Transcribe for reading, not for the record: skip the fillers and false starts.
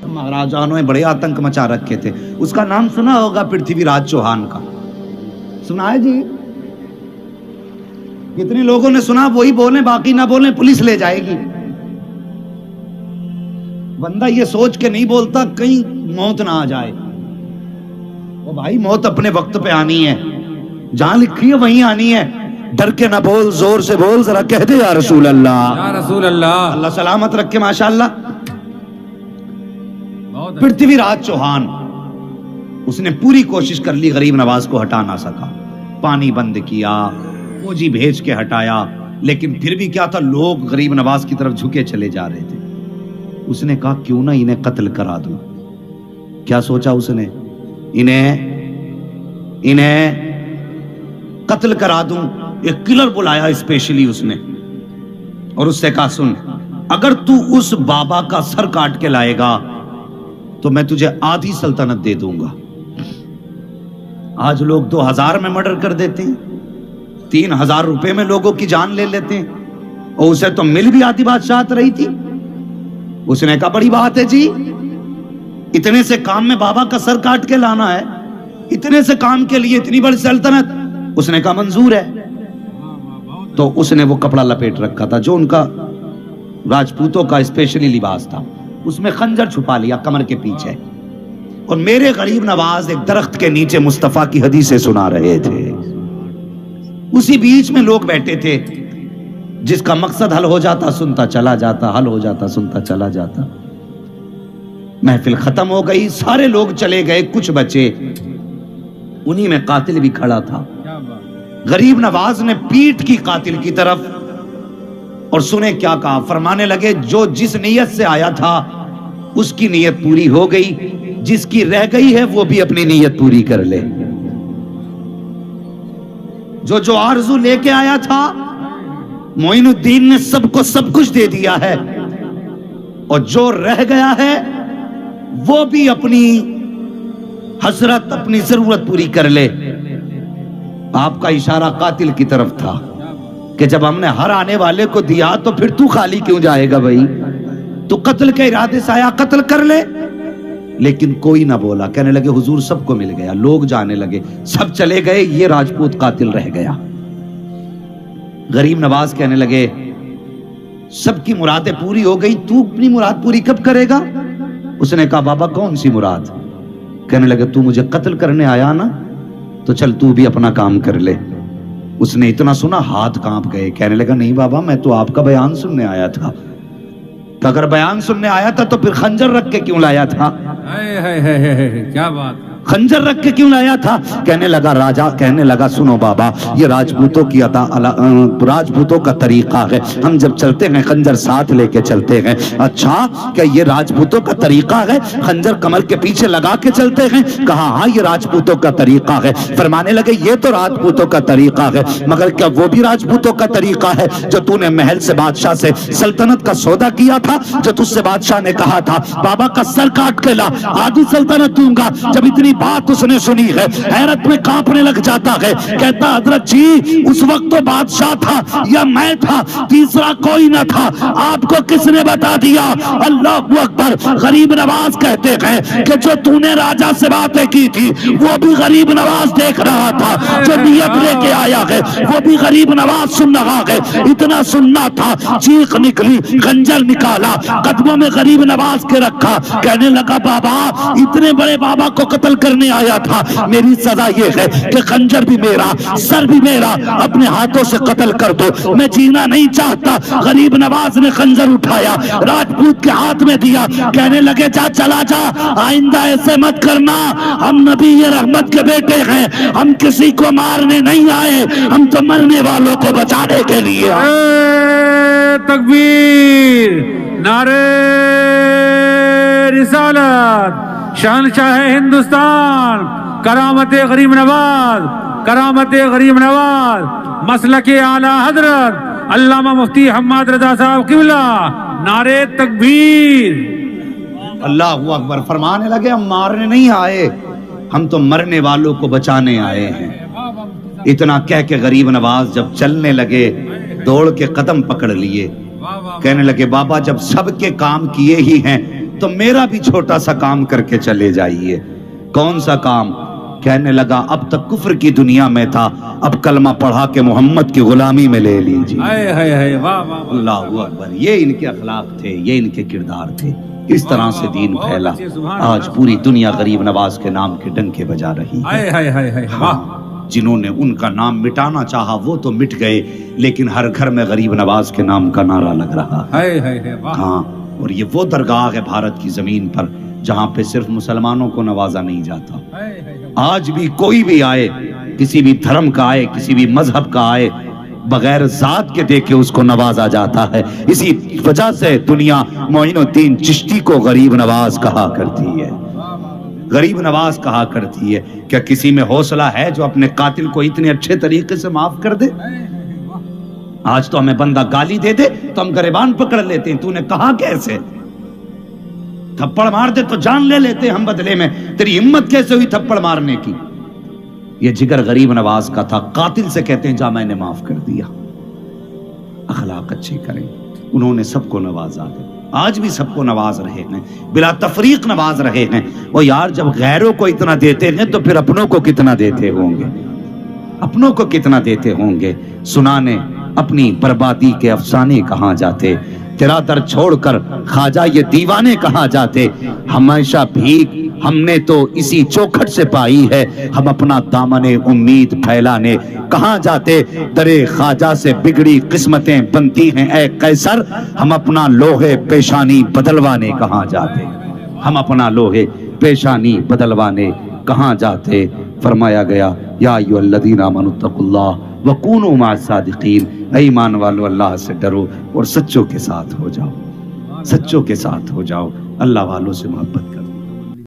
مہاراجاؤں نے بڑے آتنک مچا رکھے تھے. اس کا نام سنا ہوگا پرتھوی راج چوہان کا, سنا ہے جی؟ کتنے لوگوں نے سنا؟ وہی بولیں, باقی نہ بولیں, پولیس لے جائے گی. بندہ یہ سوچ کے نہیں بولتا کہیں موت نہ آ جائے. او بھائی, موت اپنے وقت پہ آنی ہے, جہاں لکھی ہے وہیں آنی ہے. ڈر کے نہ بول, زور سے بول, ذرا کہہ دے یا رسول اللہ. یا رسول اللہ. اللہ سلامت رکھے. ماشاءاللہ. پرتھوی راج چوہان, اس نے پوری کوشش کر لی, غریب نواز کو ہٹا نہ سکا. پانی بند کیا, فوجی بھیج کے ہٹایا, لیکن پھر بھی کیا تھا, لوگ غریب نواز کی طرف جھکے چلے جا رہے تھے. اس نے کہا کیوں نہ انہیں قتل کرا دوں. کیا سوچا اس نے؟ انہیں قتل کرا دوں. ایک کلر بلایا اسپیشلی اس نے, اور اس سے کہا سن, اگر تو اس بابا کا سر کاٹ کے لائے گا تو میں تجھے آدھی سلطنت دے دوں گا. آج لوگ 2000 میں مرڈر کر دیتے ہیں, 3000 روپے میں لوگوں کی جان لے لیتے ہیں, اور اسے تو مل بھی آدھی بادشاہت رہی تھی. اس نے کہا بڑی بات ہے جی, اتنے سے کام میں بابا کا سر کاٹ کے لانا ہے, اتنے سے کام کے لیے اتنی بڑی سلطنت. اس نے کہا منظور ہے. تو اس نے وہ کپڑا لپیٹ رکھا تھا جو ان کا راجپوتوں کا اسپیشلی لباس تھا, اس میں خنجر چھپا لیا کمر کے پیچھے, اور میرے غریب نواز ایک درخت کے نیچے مصطفیٰ کی حدیثیں سنا رہے تھے. اسی بیچ میں لوگ بیٹھے تھے, جس کا مقصد حل ہو جاتا سنتا چلا جاتا, حل ہو جاتا سنتا چلا جاتا. محفل ختم ہو گئی, سارے لوگ چلے گئے, کچھ بچے. انہی میں قاتل بھی کھڑا تھا. غریب نواز نے پیٹ کی قاتل کی طرف, اور سنے کیا کہا. فرمانے لگے جو جس نیت سے آیا تھا اس کی نیت پوری ہو گئی, جس کی رہ گئی ہے وہ بھی اپنی نیت پوری کر لے. جو آرزو لے کے آیا تھا, معین الدین نے سب کو سب کچھ دے دیا ہے, اور جو رہ گیا ہے وہ بھی اپنی حسرت, اپنی ضرورت پوری کر لے. آپ کا اشارہ قاتل کی طرف تھا کہ جب ہم نے ہر آنے والے کو دیا تو پھر تو خالی کیوں جائے گا بھائی, تو قتل کے ارادے سے آیا, قتل کر لے. لیکن کوئی نہ بولا. کہنے لگے حضور سب کو مل گیا. لوگ جانے لگے, سب چلے گئے, یہ راجپوت قاتل رہ گیا. غریب نواز کہنے لگے سب کی مرادیں پوری ہو گئی, تو اپنی مراد پوری کب کرے گا؟ اس نے کہا بابا کون سی مراد؟ کہنے لگے تو مجھے قتل کرنے آیا نا, تو چل تو بھی اپنا کام کر لے. اس نے اتنا سنا ہاتھ کانپ گئے. کہنے لگا نہیں بابا, میں تو آپ کا بیان سننے آیا تھا. کہ اگر بیان سننے آیا تھا تو پھر خنجر رکھ کے کیوں لایا تھا؟ کیا بات, خنجر رکھ کے کیوں لایا تھا؟ کہنے لگا راجا, کہنے لگا سنو بابا, یہ راجپوتوں کی راجپوتوں کا طریقہ ہے, ہم جب چلتے ہیں خنجر ساتھ لے کے چلتے ہیں. اچھا, کیا یہ راجپوتوں کا طریقہ ہے خنجر کمر کے پیچھے لگا کے چلتے ہیں؟ کہا ہاں یہ راجپوتوں کا طریقہ ہے. فرمانے لگے یہ تو راجپوتوں کا طریقہ ہے, مگر کیا وہ بھی راجپوتوں کا طریقہ ہے جو تو نے محل سے بادشاہ سے سلطنت کا سودا کیا تھا, جو تجھ سے بادشاہ نے کہا تھا بابا کا سر کاٹ کے لا, آدھی سلطنت دوں گا. جب اتنی بات اس نے سنی ہے, حیرت میں کانپنے لگ جاتا ہے. کہتا حضرت جی اس وقت تو بادشاہ تھا یا میں تھا, تیسرا کوئی نہ تھا, آپ کو کس نے بتا دیا؟ اللہ اکبر. غریب نواز کہتے ہیں کہ جو تو نے راجا سے باتیں کی تھی وہ بھی غریب نواز دیکھ رہا تھا, جو نیت لے کے آیا ہے وہ بھی غریب نواز سن رہا ہے. اتنا سننا تھا, چیخ نکلی, خنجر نکالا, قدموں میں غریب نواز کے رکھا. کہنے لگا بابا اتنے بڑے بابا کو قتل کرنے آیا تھا, میری سزا یہ ہے کہ خنجر بھی میرا, سر بھی میرا, اپنے ہاتھوں سے قتل کر دو, میں جینا نہیں چاہتا. غریب نواز نے خنجر اٹھایا, راجپوت کے ہاتھ میں دیا. کہنے لگے جا چلا جا, آئندہ ایسے مت کرنا, ہم نبی رحمت کے بیٹے ہیں, ہم کسی کو مارنے نہیں آئے, ہم تو مرنے والوں کو بچانے کے لیے. تکبیر, نعرہ رسالت, شہنشاہ ہندوستان, کرامت غریب نواز, کرامت غریب نواز, مسلک اعلیٰ حضرت علامہ مفتی حماد رضا صاحب قبلہ. نعرہ تکبیر. اللہ اکبر. فرمانے لگے ہم مارنے نہیں آئے, ہم تو مرنے والوں کو بچانے آئے ہیں. اتنا کہہ کے غریب نواز جب چلنے لگے, دوڑ کے قدم پکڑ لیے. کہنے لگے بابا جب سب کے کام کیے ہی ہیں تو میرا بھی چھوٹا سا کام کر کے چلے جائیے۔ کون سا کام؟ کہنے لگا اب تک کفر کی دنیا میں تھا، اب کلمہ پڑھا کے محمد کی غلامی میں لے لیجیے۔ واہ واہ اللہ اکبر، یہ ان کے اخلاق تھے، یہ ان کے کردار تھے، اس طرح سے دین پھیلا۔ آج پوری دنیا غریب نواز کے نام کے ڈنکے بجا رہی ہے۔ ہاں، جنہوں نے ان کا نام مٹانا چاہا وہ تو مٹ گئے، لیکن ہر گھر میں غریب نواز کے نام کا نعرہ لگ رہا ہے۔ ہاں، اور یہ وہ درگاہ ہے بھارت کی زمین پر جہاں پہ صرف مسلمانوں کو نوازا نہیں جاتا۔ آج بھی کوئی بھی آئے، کسی بھی دھرم کا آئے، کسی بھی مذہب کا آئے، بغیر ذات کے دیکھے اس کو نوازا جاتا ہے۔ اسی وجہ سے دنیا معین الدین چشتی کو غریب نواز کہا کرتی ہے، غریب نواز کہا کرتی ہے۔ کیا کسی میں حوصلہ ہے جو اپنے قاتل کو اتنے اچھے طریقے سے معاف کر دے؟ آج تو ہمیں بندہ گالی دے دے تو ہم گریبان پکڑ لیتے ہیں، تو نے کہا کیسے؟ تھپڑ مار دے تو جان لے لیتے ہم بدلے میں، تیری ہمت کیسے ہوئی تھپڑ مارنے کی؟ یہ جگر غریب نواز کا تھا۔ قاتل سے کہتے ہیں جا میں نے معاف کر دیا۔ اخلاق اچھے کریں، انہوں نے سب کو نوازا ہے، آج بھی سب کو نواز رہے ہیں، بلا تفریق نواز رہے ہیں۔ وہ یار جب غیروں کو اتنا دیتے ہیں تو پھر اپنوں کو کتنا دیتے ہوں گے، اپنوں کو کتنا دیتے ہوں گے۔ سنانے اپنی بربادی کے افسانے کہاں جاتے، تیرا در چھوڑ کر خواجہ یہ دیوانے کہاں جاتے۔ ہمیشہ بھیک ہم نے تو اسی چوکھٹ سے پائی ہے، ہم اپنا دامن امید پھیلانے کہاں جاتے۔ درے خواجہ سے بگڑی قسمتیں بنتی ہیں اے قیصر، ہم اپنا لوہے پیشانی بدلوانے کہاں جاتے، ہم اپنا لوہے پیشانی بدلوانے کہاں جاتے۔ فرمایا گیا یا ایھا الذین آمنوا اتقوا اللہ وکونوا مع الصادقین، اے ایمان والو اللہ سے ڈرو اور سچوں کے ساتھ ہو جاؤ، سچوں کے ساتھ ہو جاؤ، اللہ والوں سے محبت کرو۔